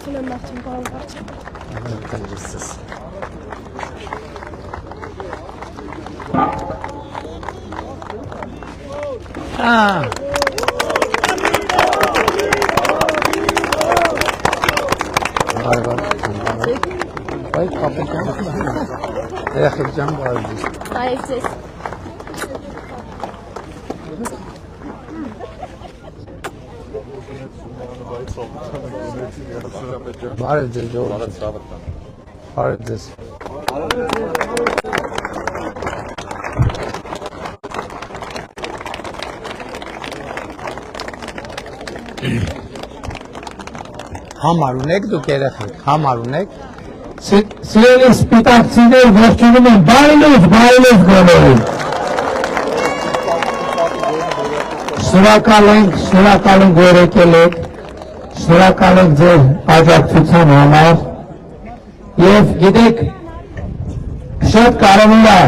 Շնորհակալություն եմ նախ պարոն վարչապետ։ Ay kapatacağım. Ayak yapacağım bari. Hayır siz. Bari de jo. Bari de. Hamar unek du kerek. Hamar unek. Սիրելի սպիտակցիներ ողջունում են բայլով գոլորին։ Շնորհակալ ենք որ եկել եք, շնորհակալ ենք ձեր աջակցության համար եւ գիտեք շատ կարևոր է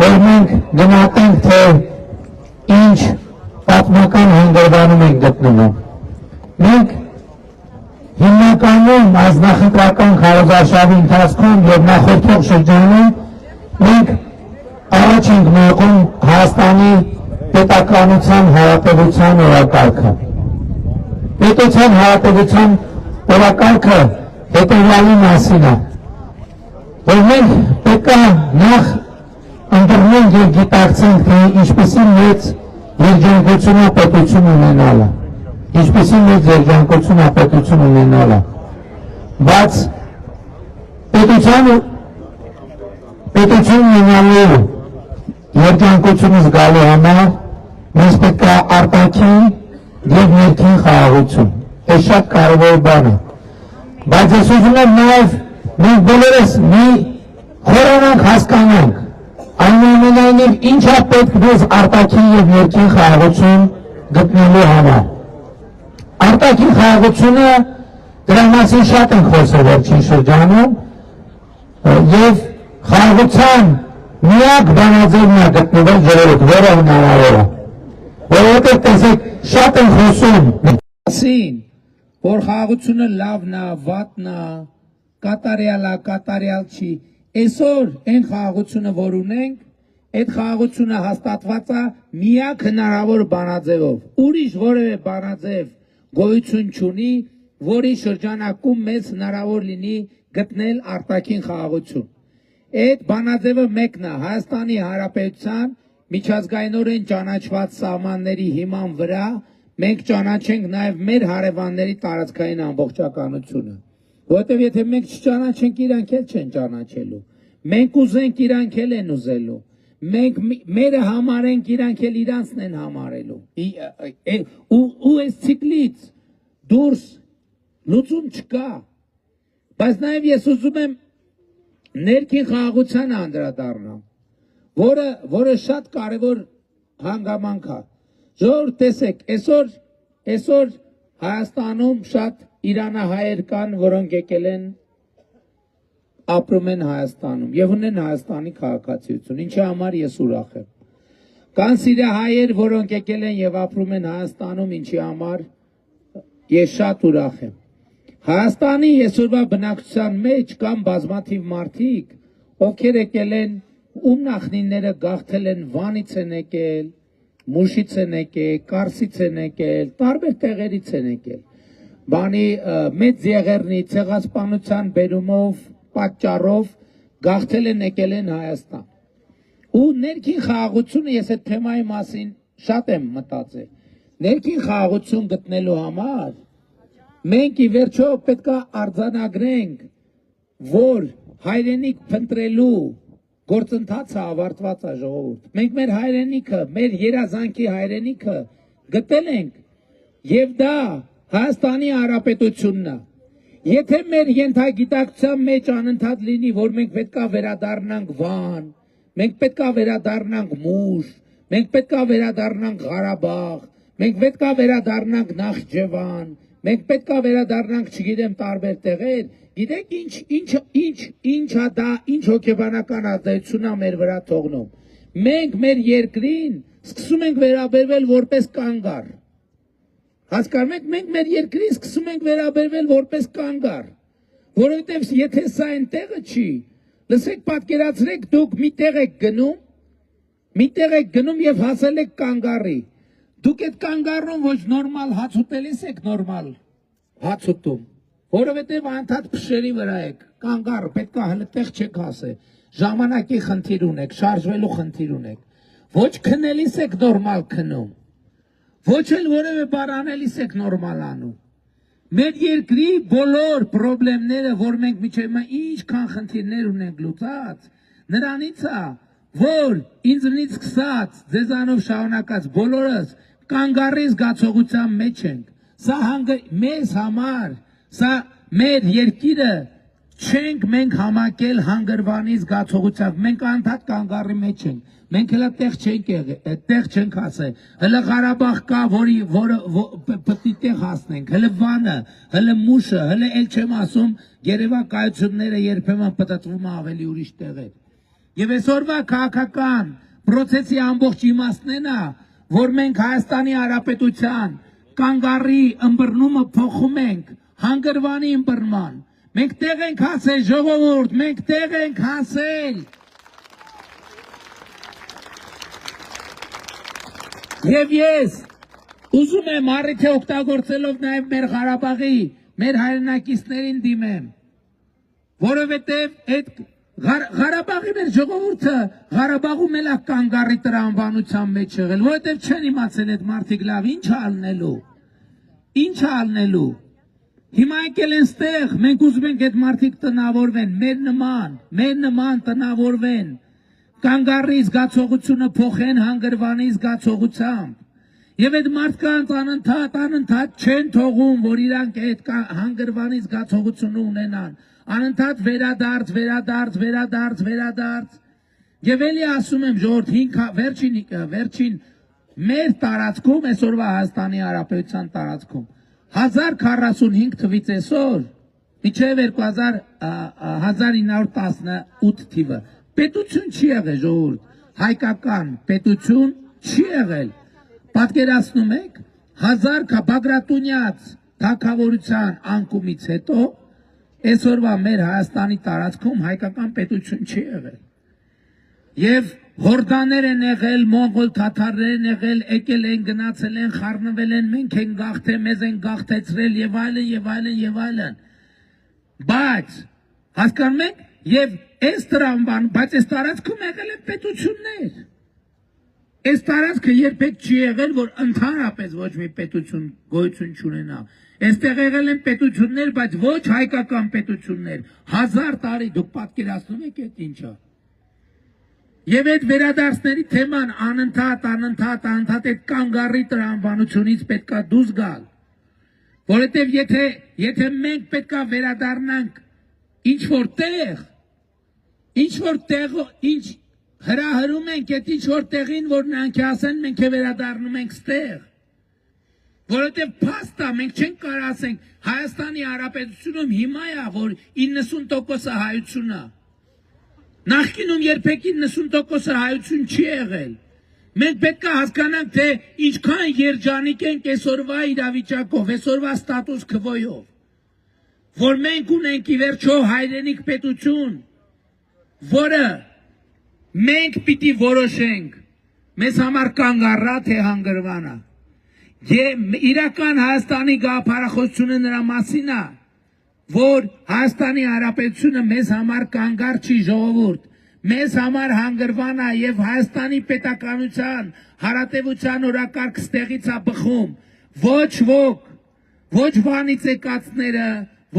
որ մենք գնահատենք թե ինչ պատմական հանգրվանում ենք գտնվում։ Մենք հիմնականում ազնախնդրական քարոզարշավի ընթացքում եւ նախորդող շրջանում մենք առաջ ենք մղում Հայաստանի պետականության հարաբերության օրակարգը։ Պետության հարաբերության օրակարգը հետևյալի մասին է, որ մենք պետք է նախ ընդգրկենք եւ գիտակցենք թե ինչպիսի մեծ երջանկություն է պետություն ունենալը։ Ինչպիսի մեծ երջանկություն է պետություն ունենալը, բայց պետություն ունենալու երջանկությունը զգալու համար մենք պետք է արտաքին եւ ներքին խաղաղություն, այս շատ կարևոր բան է, բայց ես ուզում եմ նաեւ մենք բոլորս մի խորանանք հասկանանք, այնուամենայնիվ ինչ է պետք մեզ արտաքին եւ ներքին խաղաղություն գտնելու համար։ Արտաքին խաղաղությունը դրա մասին շատ ենք խոսել վերջին շրջանում եւ խաղաղության միակ բանաձևն է գտնվել ժողովուրդ, որը հնարավոր է, որովհետեւ տեսեք շատ են խոսում ասին, որ խաղաղությունը լավն է, վատն է, կատարյալ չի, այսօր այն խաղաղությունը որ ունենք, այդ խաղաղությունը հաստատված է միակ հնարավոր բանաձևով, ուրիշ որևէ բանաձև գոյություն չունի, որի շրջանակում մեզ հնարավոր լինի գտնել արտաքին խաղաղություն։ Այդ բանաձևը մեկն է Հայաստանի Հանրապետության միջազգայինորեն ճանաչված սահմանների հիման վրա մենք ճանաչենք նաև մեր հարևանների տարածքային ամբողջականությունը։ Որովհետև եթե մենք չճանաչենք, իրանք էլ չեն ճանաչելու։ Մենք ուզենք, իրանք էլ են ուզելու։ Մենք մերը համարենք, իրանք էլ իրանցն են համարելու։ Ու այս ցիկլից դուրս լուծում չկա։ Բայց նաև ես ուզում եմ ներքին խաղաղությանը անդրադառնամ, որը շատ կարևոր հանգամանք է։ Ժողովուրդ տեսեք, այսօր Հայաստանում շատ իրանահայեր կան, որոնք եկել են ապրում են Հայաստանում եւ ունեն Հայաստանի քաղաքացիություն, ինչի համար ես ուրախ եմ։ Կան սիրիահայեր, որոնք եկել են եւ ապրում են Հայաստանում, ինչի համար ես շատ ուրախ եմ։ Հայաստանի այսօրվա բնակչության մեջ կան բազմաթիվ մարդիկ, ովքեր եկել են, ում նախնիները գաղթել են Վանից են եկել, Մուշից են եկել, Կարսից են եկել, տարբեր տեղերից են եկել։ Բանի մեծ եղերնի ցեղասպանության բերումով պատճառով գաղթել են եկել են Հայաստան։ Ու ներքին խաղաղությունը ես այդ թեմայի մասին շատ եմ մտածել։ Ներքին խաղաղություն գտնելու համար մենք ի վերջո պետք է արձանագրենք, որ հայրենիք փնտրելու գործընթացը ավարտված է ժողովուրդ։ Մենք մեր հայրենիքը, մեր երազանքի հայրենիքը գտել ենք եւ դա Հայաստանի Հանրապետությունն է։ Եթե մեր ենթագիտակցության մեջ անընդհատ լինի, որ մենք պետքա վերադառնանք Վան, մենք պետքա վերադառնանք Մուշ, մենք պետքա վերադառնանք Ղարաբաղ, մենք պետքա վերադառնանք Նախճեվան, մենք պետքա վերադառնանք, չգիտեմ, տարբեր տեղեր, գիտեք ինչա դա, ինչ հոգեբանական ազդեցություն է մեր վրա թողնում։ Մենք մեր երկրին սկսում ենք վերաբերվել որպես կանգառ։ Հասկանում եք, մենք մեր երկրի սկսում ենք վերաբերվել որպես կանգառ, որովհետև եթե սա այնտեղը չի, լսեք, պատկերացրեք, դուք միտեղ եք գնում եւ հասել եք կանգառի։ Դուք այդ կանգառում ոչ նորմալ հաց ուտելիս եք նորմալ հաց ուտում, որովհետև անդադ փշերի վրա եք, կանգառ, պետք է հələ տեղ չեք հասել, ժամանակի խնդիր ունեք, շարժվելու խնդիր ունեք, ոչ քնելիս եք նորմալ քնում, ոչ էլ որևէ բան անելիս եք նորմալ անում։ Մեր երկրի բոլոր խնդիրները, որ մենք միջև ինչքան խնդիրներ ունենք լուծած, նրանից է, որ ինձնից սկսած, ձեզանով շարունակած բոլորս կանգառի զգացողության մեջ ենք։ Սա մեզ համար, սա մեր երկիրը չենք մենք համակել հանգրվանի զգացողությամբ, մենք անդադ կանգառի մեջ ենք, մենք հələ տեղ չենք հասել, հələ Ղարաբաղ կա, որը պետք է տեղ հասնենք, հələ Վանը, հələ Մուշը, հələ էլ չեմ ասում, երևակայությունները երբեմն պտտվում է ավելի ուրիշ տեղեր։ Եվ այսօրվա քաղաքական process-ի ամբողջ իմաստն է, որ մենք Հայաստանի Հանրապետության կանգառի ըմբռնումը փոխում ենք հանգրվանի ըմբռնման։ Մենք տեղ ենք հասել, ժողովուրդ, մենք տեղ ենք հասել։ Եվ ես ուզում եմ առիթը օգտագործելով նաև մեր Ղարաբաղի, մեր հայրենակիցներին դիմեմ, որովհետև այդ Ղարաբաղի մեր ժողովուրդը Ղարաբաղում էլ է կանգառի տրամաբանության մեջ եղել, որովհետև չեն իմացել այդ մարդիկ լավ ինչ ալնելու։ Հիմա եկել են ստեղ, մենք ուզում ենք այդ մարդիկ տնավորվեն, մեր նման տնավորվեն, կանգառի զգացողությունը փոխեն հանգրվանի զգացողությամբ։ Եվ այդ մարդկանց անընդհատ չեն թողում, որ իրանք այդ հանգրվանի զգացողությունը ունենան, անընդհատ վերադարձ։ Եվ էլի ասում եմ ժողովուրդ, վերջին մեր տարածքում, այսօրվա Հայաստանի Հանրապետության տարածքում 1045 թվից այսօր մինչև 1918 թիվը պետություն չի եղել ժողովուրդ, հայկական պետություն չի եղել։ Պատկերացնում եք 1000 Բագրատունյաց թագավորության անկումից հետո այսօրվա մեր Հայաստանի տարածքում հայկական պետություն չի եղել։ Եվ հորդաներ են եղել, մոնղոլ թաթարներ են եղել, եկել են, գնացել են, խառնվել են, մենք են գաղթել, մեզ են գաղթեցրել եւ այլն։ Բայց հասկանում եք, եւ այս տրամբան, բայց այս տարածքում եղել են պետություններ։ Այս տարածքը երբեք չի եղել, որ ընդհանրապես ոչ մի պետություն գոյություն չունենա։ Այստեղ եղել են պետություններ, բայց ոչ հայկական պետություններ։ 1000 տարի դուք պատկերացնում եք այդ ինչա։ Եվ այդ վերադարձների թեման անընդհատ այդ կանգառի տրամաբանությունից պետքա դուրս գալ, որովհետև եթե մենք պետքա վերադառնանք ինչ հրահրում ենք այդ ինչ-որ տեղին, որ նրանք ասեն մենք վերադառնում ենք ստեղ, որովհետև փաստա մենք չենք կարող ասենք Հայաստանի Հանրապետությունում հիմա է, որ 90% հայություն է։ Նախկինում երբեք 90% հայություն չի եղել։ Մենք պետք է հասկանանք, թե ինչքան երջանիկ ենք այսօրվա իրավիճակով, այսօրվա ստատուս քվոյով, որ մենք ունենք ի վերջո հայրենիք պետություն, որը մենք պիտի որոշենք մեզ համար կանգառա թե հանգրվանա։ Իրական Հայաստանի գաղափարախոսությունը նրա մասին է, որ Հայաստանի Հանրապետությունը մեզ համար կանգառ չի ժողովուրդ, մեզ համար հանգրվան է եւ Հայաստանի պետականության հարատեվության օրակարգ ստեղից է բխում, ոչ ոք, ոչ Վանից եկածները,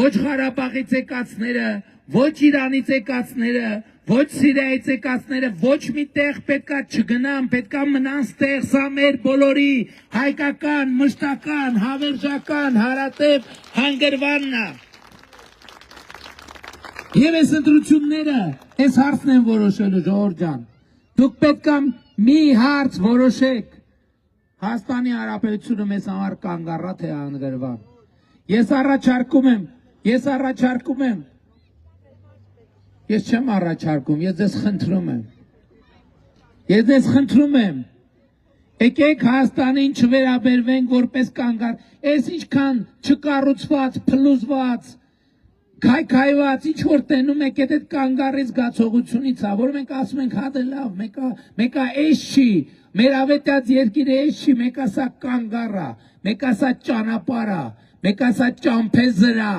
ոչ Ղարաբաղից եկածները, ոչ Իրանից եկածները, ոչ Սիրիայից եկածները, ոչ մի տեղ պետքա չգնան, պետքա մնան ստեղ, սա մեր բոլորի հայկական, մշտական, հավերժական, հարատև հանգրվանն է։ Եվ այս ընտրությունները, այս հարցն են որոշելու ժողովուրդ ջան, դուք պետքա մի հարց որոշեք, Հայաստանի Հանրապետությունը մեզ համար կանգառա թե հանգրվան։ Ես առաջարկում եմ, ես չեմ առաջարկում, ես ձեզ խնդրում եմ, Եկեք Հայաստանին չվերաբերվենք որպես կանգար, այս ինչքան չկառուցված, փլուզված, քայքայված, ինչ որ տենում եք այդ կանգարի զգացողությունից, որ մենք ասում ենք հա դե լավ, մեկա էս չի, մեր ավետած երկիրը էս չի, մեկա սա կանգարա, մեկա սա ճանապարհա, մեկա սա ճամփեզրա,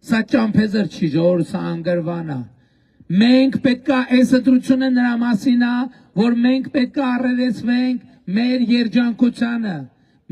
սա ճամփեզր չի, ժողովուրդ, սա անգրվանա։ Մենք պետքա այս ընտրությունը նրա մասին է, որ մենք պետքա առերեսվենք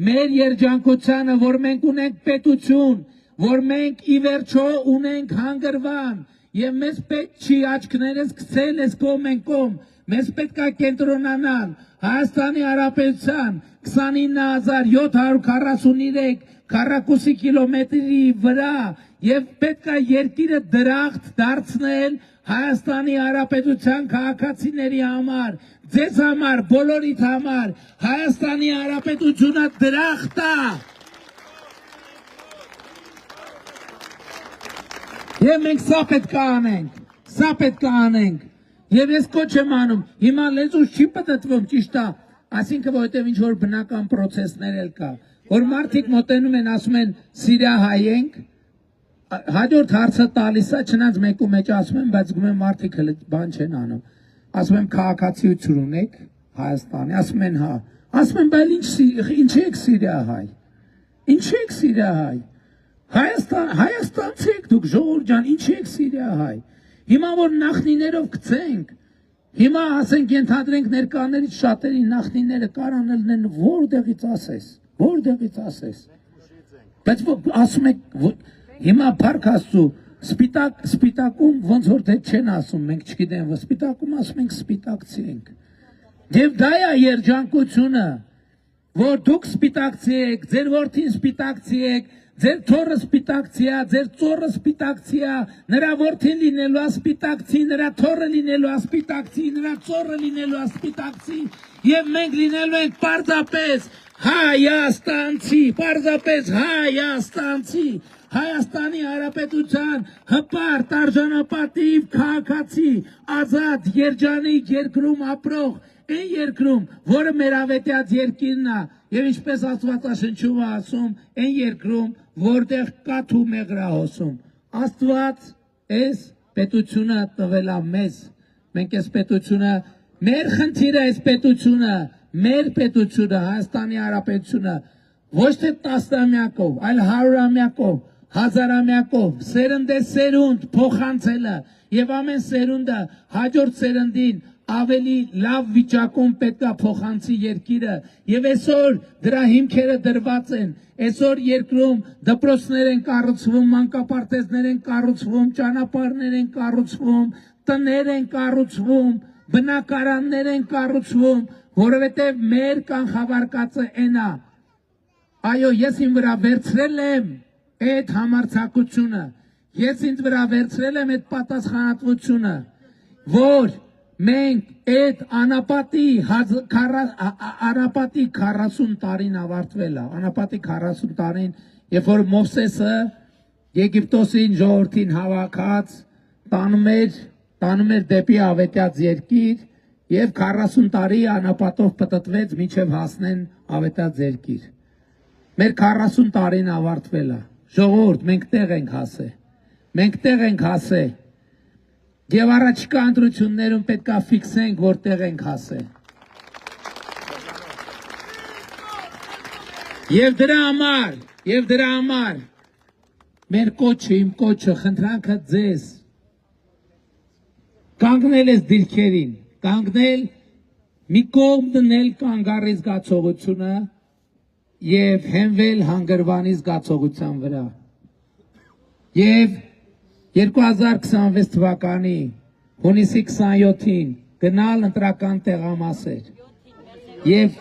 մեր երջանկությանը, որ մենք ունենք պետություն, որ մենք ի վերջո ունենք հանգրվան, եւ մեզ պետք չի աչքներս գցել այս կողմ են կողմ, մեզ պետքա կենտրոնանալ Հայաստանի Հանրապետության 29743 քառակուսի կիլոմետրի վրա եւ պետքա երկիրը դրախտ դարձնել Հայաստանի Հանրապետության քաղաքացիների համար, ձեզ համար, բոլորիդ համար, Հայաստանի Հանրապետությունը դրախտ է։ Եվ մենք սա պետք է անենք, եւ ես կոչ եմ անում, հիմա լեզուս չի պտտվում, ճիշտ է, այսինքն որովհետեւ ինչ որ բնական պրոցեսներ էլ կա, որ մարդիկ մոտենում են, ասում են Սիրիա հայ ենք, հաջորդ հարցը տալիս է, չնայած մեկու մեջ ասում եմ, բայց գում եմ մարդիկ հենց բան չեն անում, ասում եմ քաղաքացիություն ունեք Հայաստանի, ասում են հա, ասում եմ բայց ինչ եք Սիրիա հայ, ինչ եք Սիրիա հայ, Հայաստանցի եք դուք, ժողովուրդ ջան, ինչ եք Սիրիա հայ, հիմա որ նախնիներով գցենք, հիմա ասենք ենթադրենք ներկաներից շատերի նախնիները կարանելն որտեղից ասես, բայց ասում եք, հիմա փառք Աստծո, սպիտակում ոնց որ դե չեն ասում, մենք չգիտեմ, սպիտակում ասում ենք սպիտակցի ենք, եւ դա է երջանկությունը, որ դուք սպիտակցի եք, ձեր որդին սպիտակցի եք, ձեր թոռը սպիտակցի է, ձեր ծոռը սպիտակցի է, նրա որդին լինելու է սպիտակցի, նրա թոռը լինելու է սպիտակցի, նրա ծոռը լինելու է սպիտակցի, եւ մենք լինելու ենք պարզապես Հայաստանցի, Հայաստանի Հանրապետության հպարտ արժանապատիվ քաղաքացի, ազատ երջանիկ երկրում ապրող, այն երկրում, որը մեր ավետյաց երկիրն է, եւ ինչպես Աստվածաշնչում է ասում, այն երկրում, որտեղ կաթ ու մեղր է հոսում, Աստված այս պետությունը տվել է մեզ, մենք այս պետությունը, մեր խնդիրը այս պետությունը, մեր պետությունը, Հայաստանի Հանրապետությունը, ոչ թե տասնամյակով, այլ հարյուրամյակով, հազարամյակով, սերնդեսերունդ փոխանցելը եւ ամեն սերունդը հաջորդ սերնդին ավելի լավ վիճակում պետք է փոխանցի երկիրը եւ այսօր դրա հիմքերը դրված են, այսօր երկրում դպրոցներ են կառուցվում, մանկապարտեզներ են կառուցվում, ճանապարհներ են կառուցվում, տներ են կառուցվում, բնակարաններ են կառուցվում, որովհետեւ մեր կանխավարկածը այն է։ Այո, ես իմ վրա վերցրել եմ այդ համարձակությունը, ես ինձ վրա վերցրել եմ այդ պատասխանատվությունը, որ մենք այդ անապատի 40 տարին ավարտվել է, անապատի 40 տարին, երբ որ Մովսեսը Եգիպտոսին ժողովրդին հավաքած տանում էր դեպի ավետյաց երկիր եւ 40 տարի անապատով պտտվեց մինչեւ հասնեն ավետյաց երկիր։ Մեր 40 տարին ավարտվել է։ Ժողովուրդ, մենք տեղ ենք հասել։ Եվ առաջիկա ընտրություններում պետք է ֆիքսենք, որ տեղ ենք հասել։ Եվ դրա համար մեր կոչը, իմ կոչը, խնդրանքը ձեզ կանգնել ես դիրքերին, կանգնել մի կողմ դնել կանգառի զգացողությունը եւ հենվել հանգրվանի զգացողության վրա։ Եվ 2026 թվականի հունիսի 27-ին գնալ ընտրական տեղամասեր եւ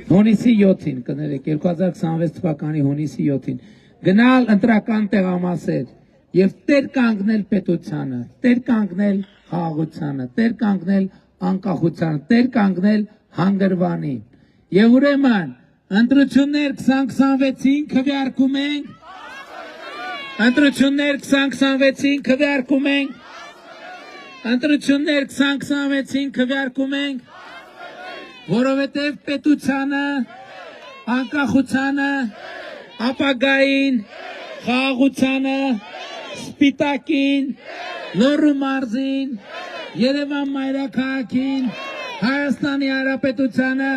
հունիսի 7-ին կներեք 2026 թվականի հունիսի 7-ին գնալ ընտրական տեղամասեր եւ տեր կանգնել պետությանը, տեր կանգնել խաղաղությանը, տեր կանգնել անկախությանը, տեր կանգնել հանգրվանի։ Եվ ուրեմն ընտրություններ 2026-ին քվեարկում ենք, ընտրություններ 2026-ին քվեարկում ենք, ընտրություններ 2026-ին քվեարկում ենք, որովհետև պետությանը, անկախությանը, ապագային, խաղաղությանը, սպիտակին, Լոռու մարզին, Երևան մայրաքաղաքին, Հայաստանի Հանրապետությանը,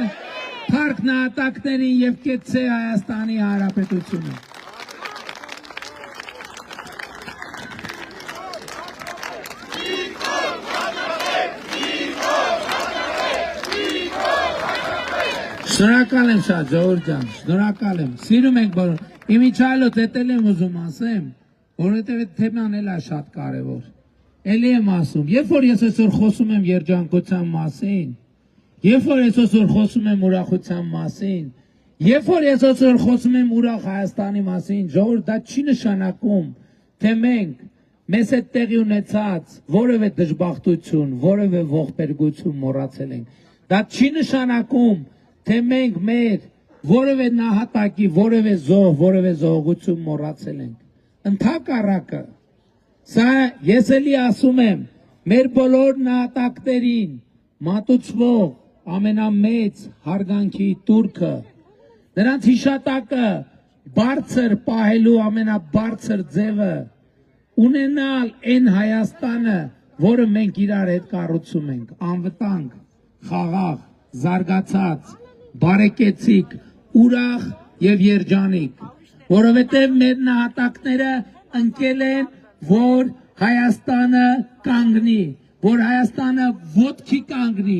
Փառք նահատակներին եւ կեցցե Հայաստանի Հանրապետությունը։ Շնորհակալ եմ շատ, ժողովուրդ ջան, շնորհակալ եմ։ Սիրում ենք բոլոր։ Իմիջայլոց էտել եմ ուզում ասեմ, որովհետև այդ թեման էլ է շատ կարևոր։ Էլի եմ ասում, երբ որ ես այսօր խոսում եմ երջանկության մասին, երբ որ ես այսօր խոսում եմ ուրախության մասին, երբ որ ես այսօր խոսում եմ ուրախ Հայաստանի մասին, ժողովուրդ, դա չի նշանակում, թե մենք մեզ հետ տեղի ունեցած որևէ դժբախտություն, որևէ ողբերգություն մոռացել ենք։ Դա չի նշանակում, թե մենք մեր որևէ նահատակի, որևէ զոհ, որևէ զոհողություն մոռացել ենք։ Ընդհակառակը, սա ես էլի ասում եմ, մեր բոլոր նահատակներին մատուցվող ամենամեծ հարգանքի տուրքը, նրանց հիշատակը բարձր պահելու ամենաբարձր ձևը ունենալ այն Հայաստանը, որը մենք իրար հետ կառուցում ենք, անվտանգ, խաղաղ, զարգացած, բարեկեցիկ, ուրախ եւ երջանիկ, որովհետեւ մեր նահատակները ընկել են, որ Հայաստանը կանգնի, որ Հայաստանը ոտքի կանգնի,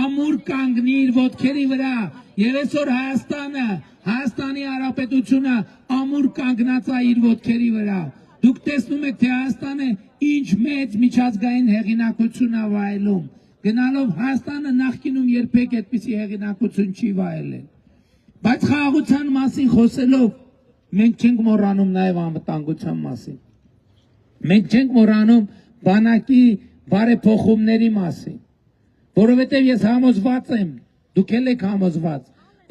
ամուր կանգնի իր ոտքերի վրա, եւ այսօր Հայաստանը, Հայաստանի Հանրապետությունը ամուր կանգնած է իր ոտքերի վրա։ Դուք տեսնում եք, թե Հայաստանը ինչ մեծ միջազգային հեղինակություն է վայելում։ Գնալով Հայաստանը նախկինում երբեք այդպիսի հեղինակություն չի վայելել։ Բայց խաղաղության մասին խոսելով մենք չենք մոռանում նաև անվտանգության մասին։ Մենք չենք մոռանում բանակի բարեփոխումների մասին, որովհետև ես համոզված եմ, դուք էլ եք համոզված,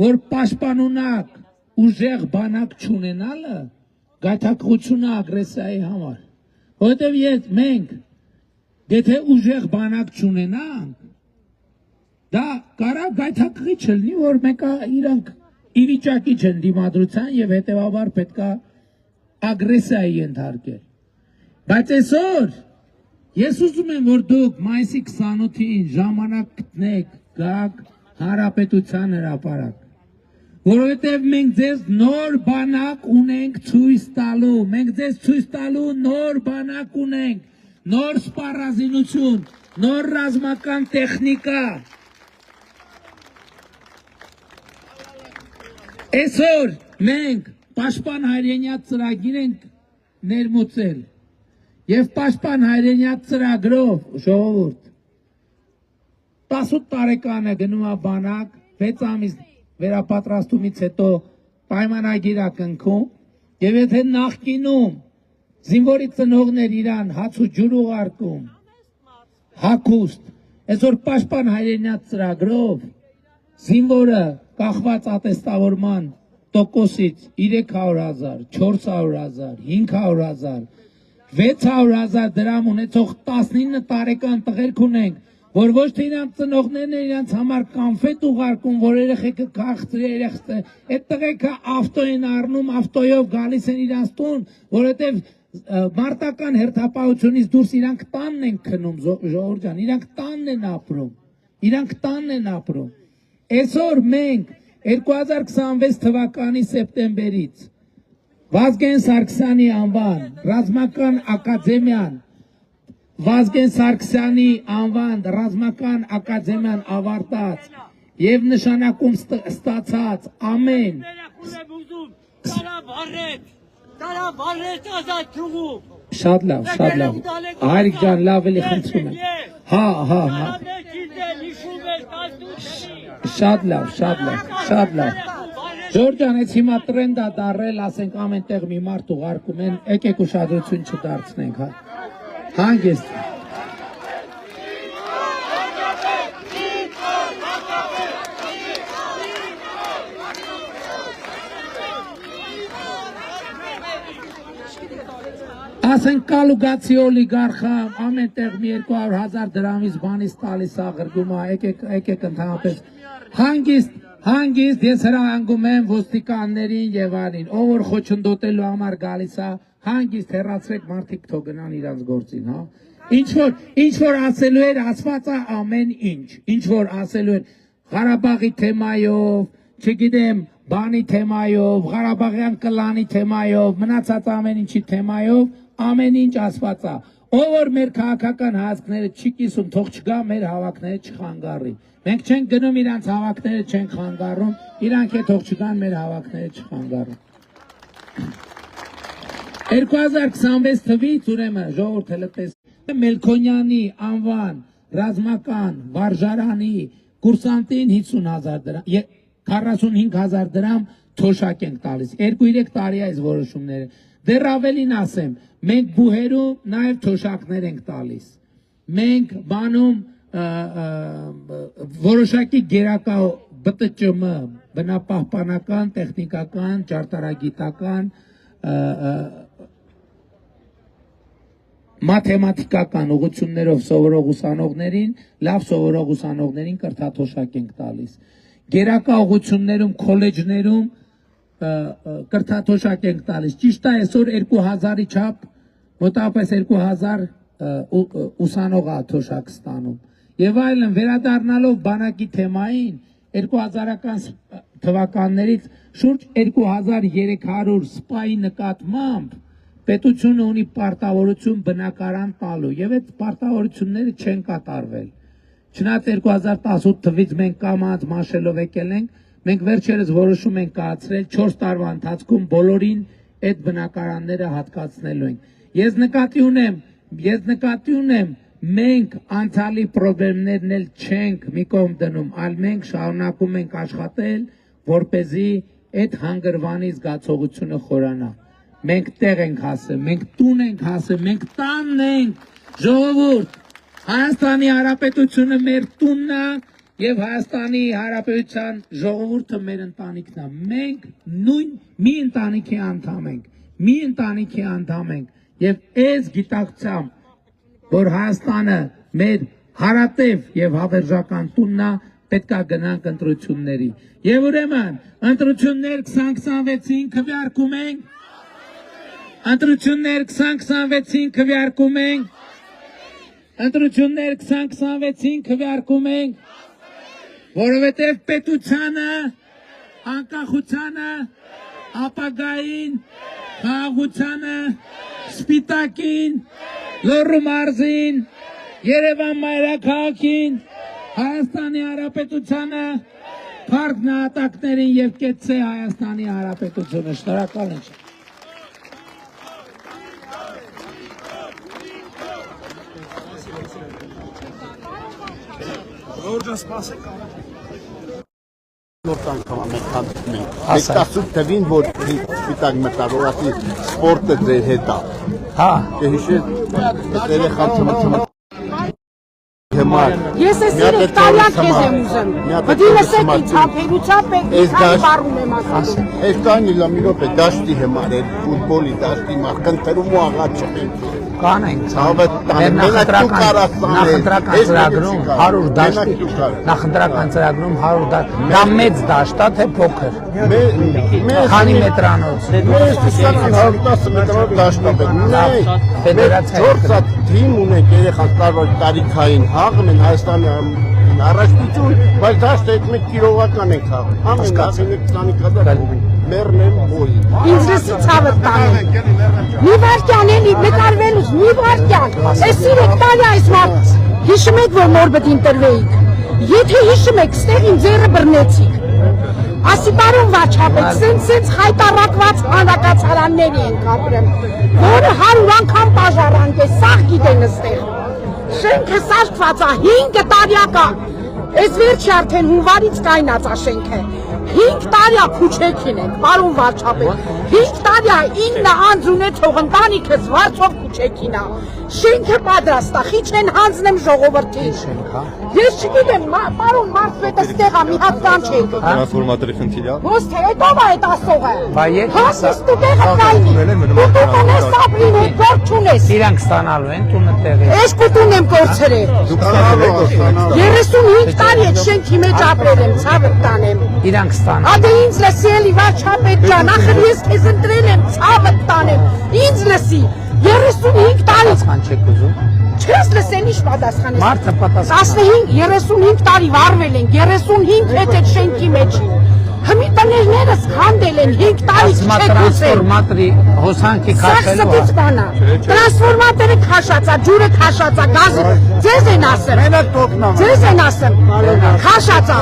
որ պաշտպանունակ ուժեղ բանակ չունենալը գայթակղություն է ագրեսիայի համար, որովհետև մենք եթե ուժեղ բանակ չունենանք, դա կարող գայթակղի չլինի, որ մեկը իրանք ի վիճակի չեն դիմադրության եւ հետեւաբար պետք է ագրեսիայի ենթարկել։ Բայց այսօր ես ուզում եմ, որ դուք մայիսի 28-ին ժամանակ գտնեք, գաք Հանրապետության հրապարակ, որովհետև մենք ձեզ նոր բանակ ունենք ցույց տալու, մենք ձեզ ցույց տալու նոր բանակ ունենք, նոր սպառազինություն, նոր ռազմական տեխնիկա։ Այսօր մենք պաշտպան հայրենիաց ծրագիր ենք ներմուծել եւ պաշտպան հայրենիաց ծրագրով ժողովուրդ 18 տարեկան է գնում է բանակ, 6 ամիս վերապատրաստումից հետո պայմանագիր է կնքում եւ եթե նախկինում զինվորի ծնողներ իրան հաց ու ջուր ուղարկում, հագուստ, այսօր պաշտպան հայրենիաց ծրագրով զինվորը կախված ատեստավորման տոկոսից 300,000, 400,000, 500,000, 600,000 դրամ ունեցող 19 տարեկան տղերք ունենք, որ ոչ թե իրանց ծնողներն են իրանց համար կոնֆետ ուղարկում, որ երեխեքը քաղցրի երեխը, այդ տղերքը ավտո են առնում, ավտոյով գալիս են իրանց տուն, որովհետև մարտական հերթապահությունից դուրս իրանք տանն են քնում, ժողովուրդ ջան, իրանք տանն են ապրում, իրանք տանն են ապրում։ Այսօր մենք 2026 թվականի սեպտեմբերից Վազգեն Սարգսյանի անվան ռազմական ակադեմիան, Վազգեն Սարգսյանի անվան ռազմական ակադեմիան ավարտած եւ նշանակում ստացած ամեն Շատ լավ, շատ լավ։ Հայրիկ ջան, լավ էլի խնդրում եմ։ Հա։ Շատ լավ, շատ լավ, շատ լավ։ Ժորժ ջան, այս հիմա տրենդ է դարել, ասենք ամեն տեղ մի մարդ ուղարկում են, եկեք ուշադրություն չդարձնենք, հա։ Հանգիստ։ Ասենք կալուգացի օլիգարխը ամեն տեղ մի 200,000 դրամից բանից տալիս ա ղրգում ա, եկեք ընդհանրապես Հանգիստ ես հրահանգում եմ ոստիկաններին եւ այլն, ով որ խոչընդոտելու համար գալիս է, հանգիստ հեռացրեք մարդիկ թող գնան իրանց գործին, հա։ Ինչ որ ասելու էր ասված է ամեն ինչ որ ասելու էր Ղարաբաղի թեմայով, չգիտեմ, բանի թեմայով, Ղարաբաղյան կլանի թեմայով, մնացած ամեն ինչի թեմայով, ամեն ինչ ասված է։ Ով որ մեր քաղաքական հայացքները չի կիսում, թող չգա մեր հավաքները չխանգարի։ Մենք չենք գնում իրանց հավաքները չենք խանգարում, իրանք է թող չգան մեր հավաքները չխանգարում։ 2026 թվականից ուրեմն ժողովուրդը լտես Մելքոնյանի անվան ռազմական վարժարանի կուրսանտին 50,000 դրամ, 45,000 դրամ թոշակ ենք տալիս։ 2-3 տարի այս որոշումները։ Դեռ ավելին ասեմ, մենք բուհերում նաև թոշակներ ենք տալիս։ Մենք բանում որոշակի գերակա ԲՏՃՄ, բնապահպանական, տեխնիկական, ճարտարագիտական, մաթեմատիկական ուղղություններով սովորող ուսանողներին, լավ սովորող ուսանողներին կրթաթոշակ ենք տալիս։ Գերակա ուղղություններում, քոլեջներում կրթաթոշակ ենք տալիս։ Ճիշտ է, այսօր 2000-ի չափ մոտավորապես 2000 ուսանող է թոշակ ստանում։ Եվ այլն, վերադառնալով բանակի թեմային 2000-ական թվականներից շուրջ 2300 սպայի նկատմամբ պետությունը ունի պարտավորություն բնակարան տալու եւ այդ պարտավորությունները չեն կատարվել։ Չնայած 2018 թվականից մենք կամած մաշելով եկել ենք, մենք վերջերս որոշում ենք կայացրել 4 տարվա ընթացքում բոլորին այդ բնակարանները հատկացնելու ենք։ Ես նկատի ունեմ, մենք անցյալի խնդիրներն էլ չենք մի կողմ դնում, այլ մենք շարունակում ենք աշխատել, որպեսզի այդ հանգրվանի զգացողությունը խորանա։ Մենք տեղ ենք հասել, մենք տուն ենք հասել, մենք տանն ենք, ժողովուրդ, Հայաստանի Հանրապետությունը մեր տունն է եւ Հայաստանի Հանրապետության ժողովուրդը մեր ընտանիքն է։ Մենք նույն մի ընտանիքի անդամ ենք եւ այս գիտակցությամբ, որ Հայաստանը մեր հարատև եւ հավերժական տունն է, պետք է գնանք ընտրությունների։ Եվ ուրեմն, ընտրություններ 2026-ին քվեարկում ենք։ Ընտրություններ 2026-ին քվեարկում ենք։ Ընտրություններ 2026-ին քվեարկում ենք, որովհետև պետությանը, անկախությանը, ապագային, խաղաղությանը, սպիտակին, Լոռու մարզին, Երևան մայրաքաղաքին, Հայաստանի Հանրապետությանը, փառք նահատակներին եւ կեցցե Հայաստանի Հանրապետությունը։ Շնորհակալ եմ։ Ժորժը սպասեք նոր անգամ մենք հանդիպում ենք։ Մենք 18 թվին, որ սպիտակ մտավորացի սպորտը ձեր հետ է։ Հա, կհիշեք, երեխան ծմծմը Հիմար։ Ես ես 3 տարյա քեզ եմ ուզում։ Պետք է լսեք ինձ համբերությամբ եք բառում եմ ասում։ Այս կանի լամի րոպե դաշտի համար է, ֆուտբոլի դաշտի մախքընտրում ու աղաչ չեն։ Կանենք նախընտրական ծրագրում 100 դաշտի նախընտրական ծրագրում 100 դաշտ դա մեծ դաշտ է թե փոքր քանի մետրանոց Mēs esam 110 մետրով դաշտ է ֆեդերացիա 4 թիմ ունենք երեխան տարիքային հաղում են Հայաստանի առաջնություն բայց դաշտը 1 կիլովական ենք հաղում ամեն 20,000 մեռնեմ ոյի Ինձ լսի ցավը տանը մի վարքյան էլի նկարվելուց մի վարքյան այս 3 տարի այս մարդ հիշում եք որ նոր պետք ինտերվեիք եթե հիշում եք ստեղ իմ ձեռը բռնեցիք ասի բարոն վաչապետ սենց հայտարարված հանրակացարանների ենք ապրեմ որը 100 անգամ բաժարանք է սաղ գիտեն ստեղ շենքը սարքված է 5 տարյակա այս վերջի արդեն հունվարից կայնած է շենքը 5 տարյա քուչեքին ենք, պարոն վարչապետ, 5 տարյա 9 անձ ունեցող ընտանիքս վարձով քուչեքին է, շենքը պատրաստ է, խիչն հանձնեմ ժողովրդին, ես չգիտեմ, պարոն մարզպետը ստեղ է, մի հատ կանչ եք, Տրանսֆորմատորի խնդիր է, ոնց թե հետով է այդ ասողը, Բայեք հաս ստուտեղը կայնի, դու տնես ապրին հետ գործ չունես, ես։ Իրանք ստանալու են տունը տեղի։ Ես կուտուն եմ կորցրել։ 35 տարի այդ շենքի մեջ ապրել եմ, ցավը տանեմ։ Իրանք ստանալու։ Ադե ինձ լսի էլի վարչապետ ջան, ախր ես քեզ ընտրել եմ, ցավը տանեմ։ Ինձ լսի 35 տարի Պատասխան չեք ուզում։ չես լսել ինչ պատասխան ես։ Մարդը պատասխան։ 35 տարի վարվել են, 35 հետ այդ շենքի մեջ։ Հիմի տներներս քանդել են 5 տարի չեք ուզել։ Տրանսֆորմատորի հոսանքի քաշելու։ Սա բանա։ Տրանսֆորմատորը քաշածա, ջուրը քաշածա, գազը ձեզ են ասել։ Ձեզ են ասել։ Քաշածա։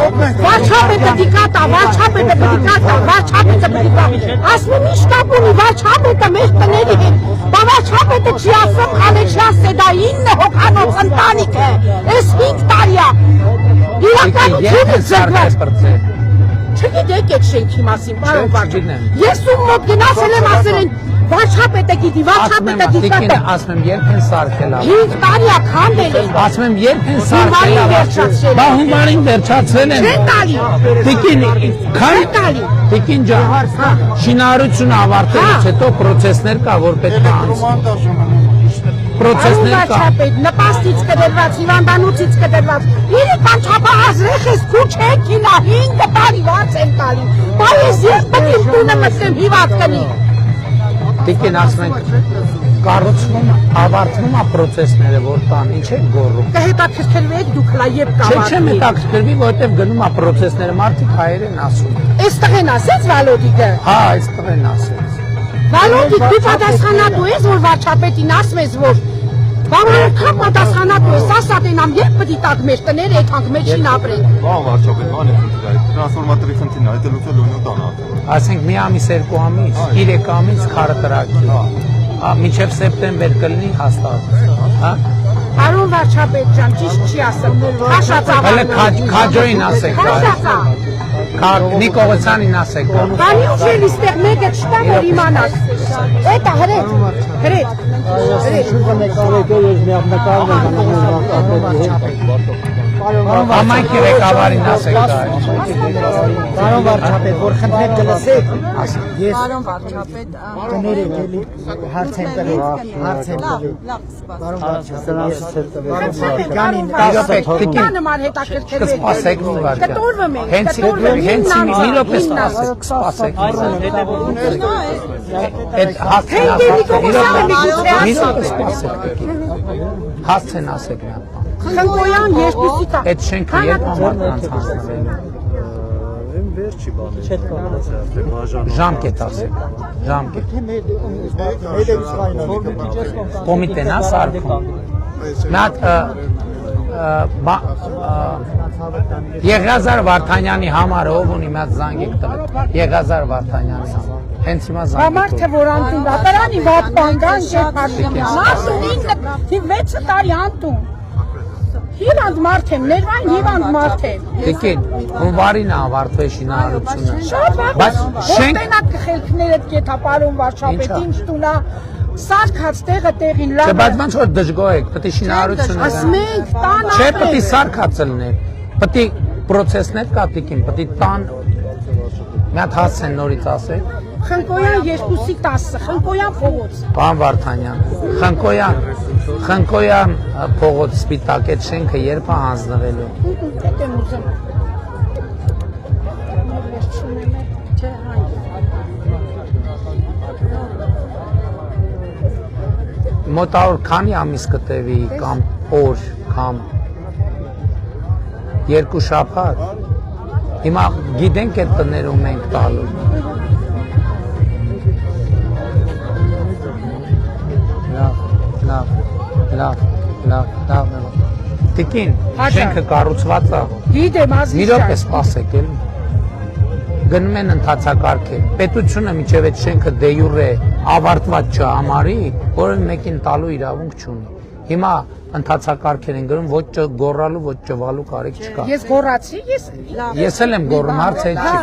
Վարչապետը դիկատա, վարչապետը դիկատա, վարչապետը դիկատա։ Ասում եմ ինչ կապ ունի վարչապետը մեր տների հետ։ Բա վարչապետը չի ասում, քանը չի ասել, դա 9 հոգանոց ընտանիք է։ Այս 5 տարի է։ Իրականությունը զրկված։ Չգիտեք այդ շենքի մասին, պարոն վարչապետ։ Ես ում մոտ գնացել եմ ասել են վարչապետը գիտի, վարչապետը դիկատա։ Ասում եմ երբ են սարքել։ 5 տարի է քանդել են։ Ասում եմ երբ են սարքել։ Բա հունվարին վերջացրել են։ Չեն տալի։ Տիկին, քան տալի։ Տիկին ջան, շինարարությունը ավարտելուց հետո պրոցեսներ կա, որ պետք է անցնի։ Պրոցեսներ կա։ Վարչապետ, նպաստից կդրված, հիվանդանոցից կդրված։ Իրական չափահասրեխ ես քուչ եկինա 5 տարի վարձ են տալի։ Բա ես պետք է տունը մտնեմ հիվանդ կնի։ Տիկին ասում ենք կառուցվում ավարտվում է պրոցեսները, որ տան, ինչ է գոռում։ Կհետաքրքրվեք դուք լա երբ կավարտվի։ Չեմ հետաքրքրվի, որովհետև գնում է պրոցեսները, մարդիկ հայեր են ասում։ Այստեղ են ասեց Վալոդիկը։ Հա, այստեղ են ասել։ Վալոդիկ, դու պատասխանատու ես, որ վարչապետին ասում ես, որ բավարարքան պատասխանատու ես, ասա դենամ, երբ պետք է տակ մեր տները եկանք մեջին ապրենք։ Բան վարչապետ, բան է խնդիրը, տրանսֆորմատորի խնդիրն է, դա լուծել ունի տանը։ Ասենք մի ամիս, 2 ամիս, 3 ամիս քարը տրակի։ Մինչև սեպտեմբեր կլինի հաստատ։ Հա։ Պարոն վարչապետ ջան, ճիշտ չի ասում, քաշած Հələ ավարտել։ քաջոին ասեք։ Նիկողոցյանին ասեք։ Բանի ուժել իստեղ մեկը չտա, որ իմանաս։ Էտա հրետ, հրետ։ Ամայքի ղեկավարին ասեք դա։ Պարոն վարչապետ, որ խնդրեք կլսեք, ես Պարոն վարչապետ, կներեք էլի հարց եմ տվել, հարց եմ տվել։ լավ, սպասում։ Պարոն վարչապետ, Նման հետաքրքրվեք։ Կսպասեք մի վարքան։ Կտորվում ենք, Հենց մի րոպե սպասեք, սպասեք։ Այդ հասցեն ասեք։ Հասցեն ասեք մի հատ։ Խնկոյան երկուսի տա։ Այդ շենքը երբ ամառանց հանձնվելու։ Ժամկետ ասեք, ժամկետ։ Կոմիտեն է սարքում։ Մի հատ Եղիազար Վարդանյանի համարը ով ունի մի հատ զանգ եք տվել։ Եղիազար Վարդանյանի համար։ Հենց հիմա զանգ եք Համարը որ անտուն դատարանի վատ բանգան չէ Փաշինյան։ Ասում 6 տարի անտուն։ Հիվանդ մարդ եմ, ներվային հիվանդ մարդ եմ։ Տիկին, հունվարին է ավարտվել շինարարությունը։ Շատ վաղ, Բայց շենք որտենակ խելքներդ կեթա պարոն վարչապետ, ինչ տունա, սարքած տեղը տեղին լավ։ Չէ, բայց ոնց որ դժգոհ եք, պետք է շինարարություն Ասմենք, տան Չէ, պետք է սարքած լիներ։ Պետք է պրոցեսներ կա տիկին, պետք է տան մի հատ հասցեն նորից ասեք։ Խնկոյան 2:10, Խնկոյան փողոց։ Պարոն Վարդանյան, Խնկոյան փողոց սպիտակ այդ շենքը երբ է հանձնվելու։ Դե եմ ուզում։ Մոտավոր քանի ամիս կտևի կամ օր կամ 2 շաբաթ։ Հիմա գիտենք այդ տներում ենք տալու։ Լավ։ Տիկին, շենքը կառուցված է։ Գիտեմ, Մի ազնիվ րոպե սպասեք էլի։ Գնում են ընթացակարգել։ Պետությունը միջև այդ շենքը դե յուրե ավարտված չհամարի, որը մեկին տալու իրավունք չունի։ Հիմա ընթացակարգեր են գրում, ոչ գոռալու, ոչ ճվալու կարիք չկա։ Ես գոռացի, Ես էլ եմ գոռում, հարց է չի։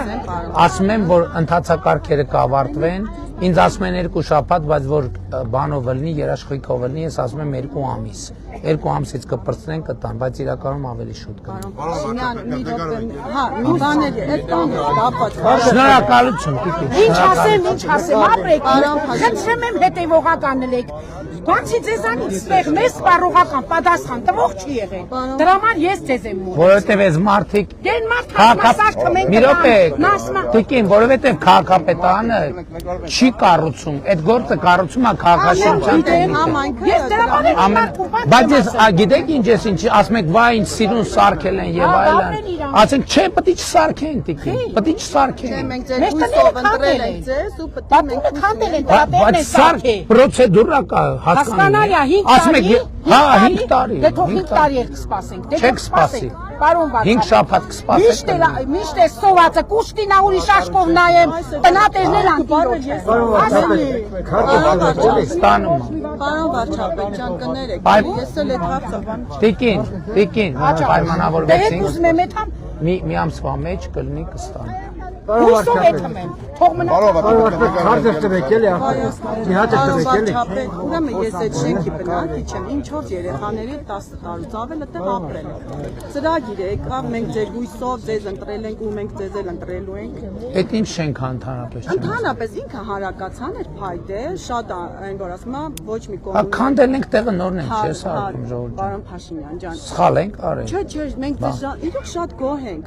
Ասում եմ, որ ընթացակարգերը կավարտվեն, ինձ ասում են 2 շաբաթ, բայց որ բանով լինի, երաշխիքով լինի, ես ասում եմ 2 ամիս։ 2 ամսից կպրծնեն կտան, բայց իրականում ավելի շուտ կգնա։ Շնորհակալություն, Տիկին։ Ինչ ասեմ, ապրեք, խնդրեմ եմ հետևողական լեք։ Բացի ձեզանից ստեղ մեզ սպառողական պատասխան տվող չի եղել։ Դրա համար ես ձեզ եմ մոտ։ Որովհետև այս մարդիկ Դեն մարդ հասարակը մենք մի րոպե, Տիկին, որովհետև քաղաքապետարանը չի կառուցում, այդ գործը կառուցում է քաղաքաշինության կոմիտեն։ Ես դրա համար Բայց ես գիտեք ինչ ես ինչ ասում եք վայ ինչ սիրուն սարքել են եւ այլն։ Ասենք չէ, պետք է չսարքեն Տիկին, պետք է չսարքեն։ մենք ձեր հույսով ընտրել ենք ձեզ ու պետք է մենք քանդել ենք դրա Բայց սարք պրոցեդուրա կա, հասկանալի է 5 տարի։ Հա 5 տարի։ Դե թող 5 տարի էլ կսպասենք։ Չեք սպասի։ Պարոն Վարդան։ 5 շաբաթ կսպասեք։ Միշտ է սովածը կուշտինա ուրիշ աշխով նայեմ, տնատերներ անտիրոջ։ Ստանում։ Պարոն վարչապետ ջան, կներեք, ես էլ այդ հարցը բան Տիկին, պայմանավորվեցինք։ Դե ուզում եմ էթամ Մի ամսվա մեջ կլինի կստան։ հույսով էթամ եմ։ Թող մնա։ Ուրեմն ես այդ շենքի բնակիչ եմ, իմ 4 երեխաների 10 տարուց ավել այդտեղ ապրել եմ։ Ծրագիր է, եկավ, մենք ձեր հույսով ձեզ ընտրել ենք ու մենք ձեզ էլ ընտրելու ենք։ Այդ ինչ շենք ընդհանրապես չէ։ Ընդհանրապես ինքը հարակացան էր փայտ է, շատ այն որ ասում եմ ոչ մի կողմ։ Քանդել ենք տեղը նորն ենք, չէ՞ սարքում ժողովուրդ։ Պարոն Փաշինյան ջան։ Սխալ ենք արել։ Չէ, մենք ձեզ իրոք շատ գոհ ենք,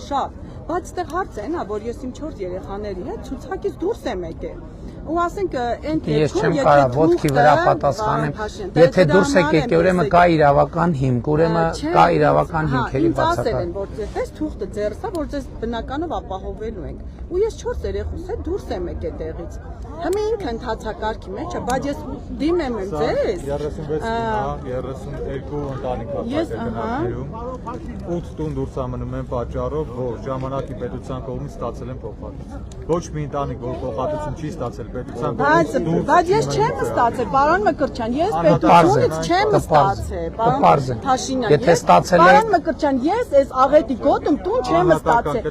շատ։ Բայց այդտեղ հարցը է նա, որ ես իմ 4 երեխաների հետ ցուցակից դուրս եմ եկել։ Ու ասենք այն Ես չեմ կարող ոտքի վրա պատասխանեմ։ Եթե դուրս եք եկել, ուրեմն կա իրավական հիմք, ուրեմն կա իրավական հիմքերի բացակայ։ Որ ձեզ թուղթը ձեռս է, որ ձեզ բնականով ապահովելու ենք։ Ու ես 4 երեխուս հետ դուրս եմ եկել տեղից։ Հիմա ինքը ընթացակարգի մեջ է, բայց ես դիմեմ եմ ձեզ 32 ընտանիք հաստատություններում 8 տուն դուրս ամնում են պատճառով, որ ժամանակի պետության կողմից ստացել են փոխհատուցում։ Ոչ մի ընտանիք, որ փոխհատուցում չի ստացել պետության կողմից։ Բայց ես չեմ ստացել, պարոն Մկրտչյան, ես պետությունից չեմ ստացել, պարոն Փաշինյան։ Եթե ստացել եք, պարոն Մկրտչյան, ես այս աղետի գոտում տուն չեմ ստացել։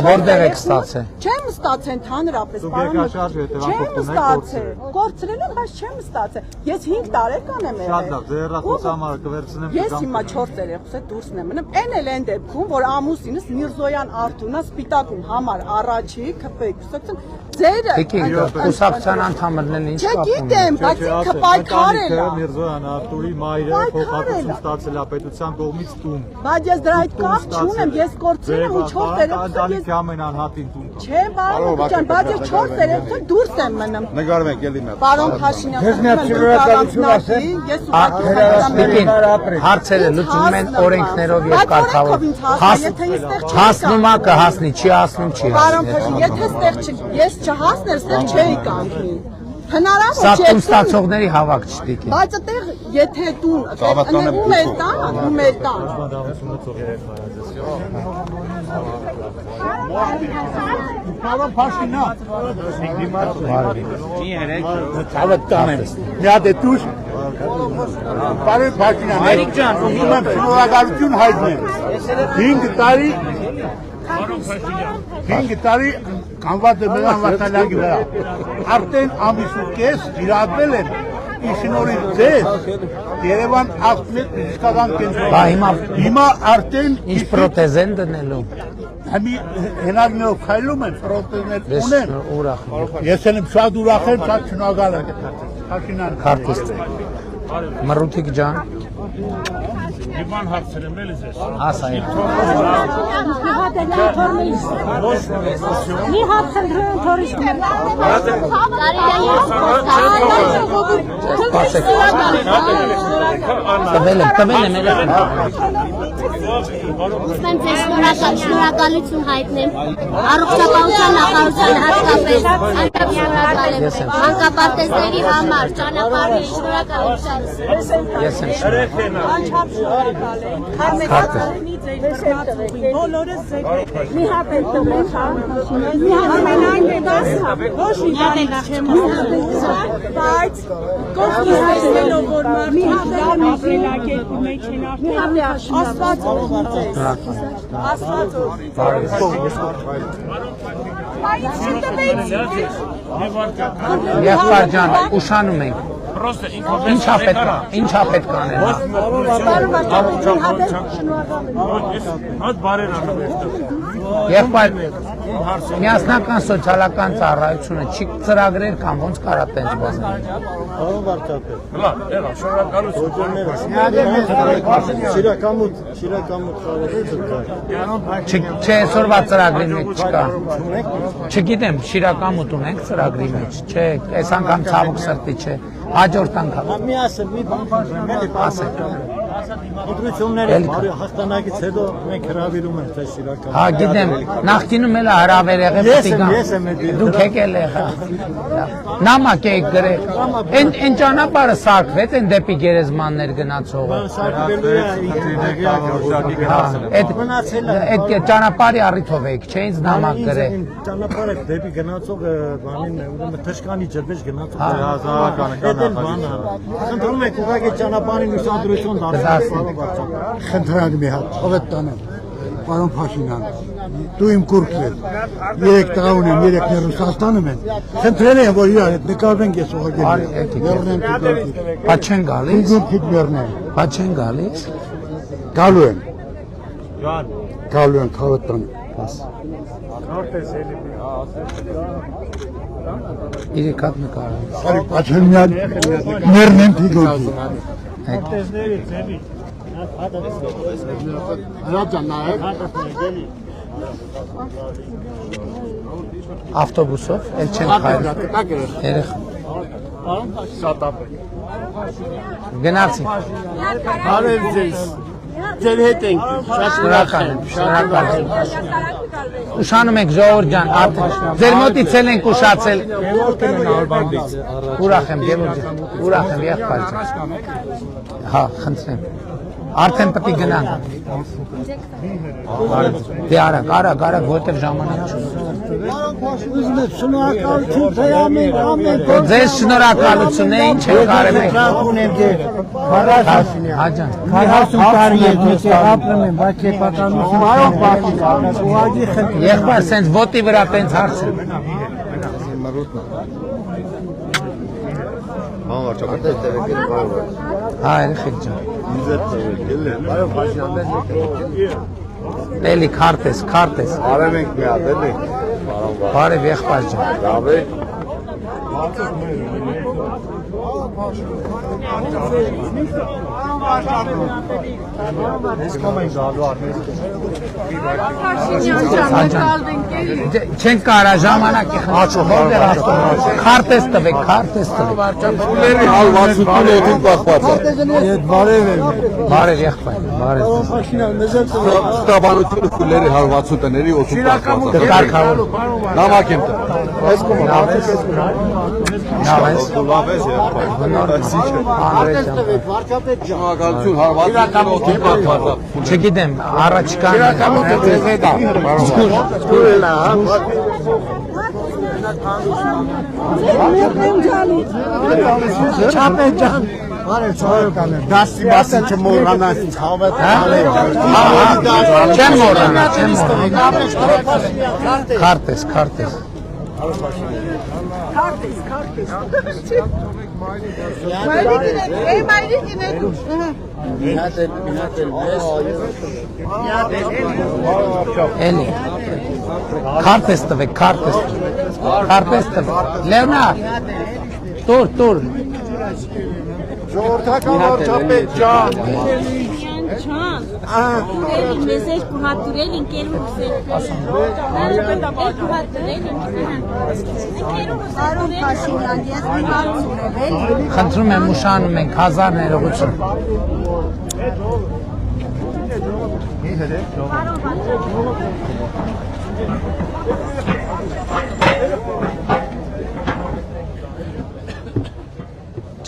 Որտեղ եք ստացել։ Չեմ ստացել ընդհանրապես, պարոն Մկրտչյան։ Չեմ ստացել, կորցրել եմ, բայց չեմ ստացել։ Ես 5 տարեկան եմ եղել։ Շատ լավ, ձեր հեռախոսամարը կվերցնեմ։ Ես հիմա 4 երեխուս հետ դուրս եմ մնում։ Այն էլ այն դեպքում, որ ամուսինս Միրզոյան Արթունը սպիտակում համար առաջի քփեք, ձերը կուսակցության անդամներն ինչ կապ ունեն։ Չգիտեմ, բայց ինքը պայքարել է։ Միրզոյան Արթուրի մայրը փոխհատուցում ստացել է պետության կողմից տուն։ Բայց ես դրա հետ կապ չունեմ, ես կորցրել եմ ու 4 երեխուս ընտանիքի ամեն անհատին տուն։ Չէ, պարոն ջան, բայց ես 4 երեխուս դուրս եմ մնում։ Նկարում եք էլի մեր։ Պարոն Փաշինյան, հարցերը լուծում են օրենքներով եւ կարգավորով։ Հասնում է կհասնի, չի հասնում չի Պարոն հասնի։ Փաշինյան, եթե ստեղ ես չհասներ, ստեղ չէի կանգնի։ Հնարավոր Սա չէ։ տուն ստացողների հավաք չտիկի։ Բայց այդտեղ եթե տուն, ում է տան։ Պարոն Փաշինյան։ Ցավտան եմ։ Մի հատ է դուշ։ Պարոն Փաշինյան, Հայրիկ ջան, ուզում եմ շնորհակալություն հայտնել։ 5 տարի կանված է մեր անվտանգի վրա։ Արդեն ամիս ու կես իրադրել են շնորհիվ ձեզ Երևան ավտոմետ ֆիզիկական կենտրոն։ Հիմա արդեն Ինչ պրոթեզ են դնելու։ Հիմի հնարներով քայլում են, պրոթեզներ ունեն։ Ուրախ։ Ես եմ շատ ուրախ եմ, շատ շնորհակալ եմ։ Փաշինյան Քարտիստ։ Մռութիկ ջան։ Իման հարցեր եմ էլի ձեզ։ Ասա։ Մի հատ խնդրում թորից Տվել եմ Ուզում ձեզ շնորհակալություն հայտնեմ առողջապահության նախարարության հատկապես շնորհակալ եմ մանկապարտեզների համար ճանապարհի շնորհակալություն Ես եմ Բոլորս մի հատ է տվել, մի հատ ամենայն դասը, ոչ մի հատ չեմ ուզում, բայց կողքից տեսնելով որ մի հատ երկու մեջ են արդեն Աստված օրհնի ձեզ։ Աստված օրհնի Եղբայր ջան, ուշանում ենք։ Ինչա պետք անել։ Եղբայր, միասնական սոցիալական ծառայությունը չի ծրագրեր կամ ոնց կարա տենց բանել։ Չէ, այսօրվա ծրագրի մեջ չկա։ Չգիտեմ, շիրակամուտ ունենք ծրագրի մեջ, չէ, այս անգամ ցավոք սրտի չէ, հաջորդ անգամ։ Մի ասեմ, մի բան ասեք։ Ընտրությունները հաղթանակից հետո մենք հրավիրում ենք թե շիրակամուտ։ Հա, գիտեմ, նախկինում էլ հրավեր եղել պետք է։ Դուք եկել եք։ Նամակ եք գրել։ Այն ճանապարհը սարքվեց, այն դեպի գերեզմաններ գնացողը։ Այդ ճանապարհի առիթով եք, չէ՞, ինձ նամակ գրել։ Ճանապարհը դեպի գնացողը բանին է, ուրեմն թշկանի ջրվեժ գնացող։ Խնդրում եք ուղղակի ճանապարհին ուսադրություն դարձնել։ Խնդրեմ մի հատ, ով է տանեմ։ Պարոն Փաշինյան, դու իմ կուրքն ես։ 3 տղա ունեմ, 3-ն Ռուսաստանում են։ Խնդրել եմ, որ իրար հետ նկարվենք ես ուղղակի։ Մեռնեմ դուք։ Բա չեն գալիս։ Դուք մեռնեմ։ Բա չեն գալիս։ Գալու են։ Գալու են, քավը տանեմ։ Իրեք հատ նկարը։ Արի Փաշինյան, մեռնեմ դուք։ Ավտոբուսով, էլ չեն խայր։ Երեխա։ Գնացի։ Բարև ձեզ։ Ձեր հետ ենք։ Շնորհակալ եմ։ Ուշանում եք ժողովուրդ ջան, ձեր մոտից էլ ենք ուշացել։ Ուրախ եմ, ուրախ եմ, եղբայր ջան։ Հա, խնդրեմ։ Արդեն պետք է գնանք։ Դե արագ, որտեղ ժամանակ չունի։ Ձեզ շնորհակալություն է, ինչ եք արել եք։ Հա ջան։ 40 տարի է դուք ապրում եմ, բայց քեփականություն Եղբայր, սենց ոտի վրա տենց հարց է։ Հա, երեխեք ջան։ Էլի քարտես։ Արև ենք մի հատ, էլի։ Բարև եղբայր ջան։ Լավ է։ Չենք կարա ժամանակի խնդրում։ Քարտես տվեք։ Ֆուլերի հալվածություն օդին կախված է։ Բարև եղբայր, բարև։ Ստաբանությունը ֆուլերի հալվածությունների օդին կախված է։ Կարգավոր։ Նամակ եմ տվել։ Այս կողմը Լավ ես։ շնորհակալություն հարվածություն օդին կախված է։ Չգիտեմ, առաջկան Չապետ ջան, բարև ցավական եմ։ Դասի մասին չմոռանաս ցավը տալը։ Չեմ մոռանա։ Քարտես։ Էլի։ Քարտես տվեք։ Լևնա։ Տուր։ Ժողովրդական վարչապետ ջան։ Մեզ էր կուհատուրել ինքերուս էր։ Արոն Փաշինյան, ես մի հարց ունեմ։ Խնդրում եմ ուշանում ենք 1000 ներողություն։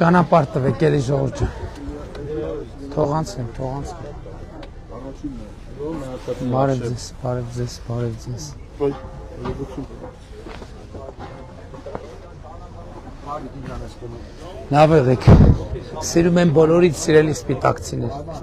Ճանապարհ տվեք էլի ժողովուրդ ջան։ Թողանցնեմ։ Բարև ձեզ։ Լավ եղեք։ Սիրում եմ բոլորիդ սիրելի սպիտակցիներ։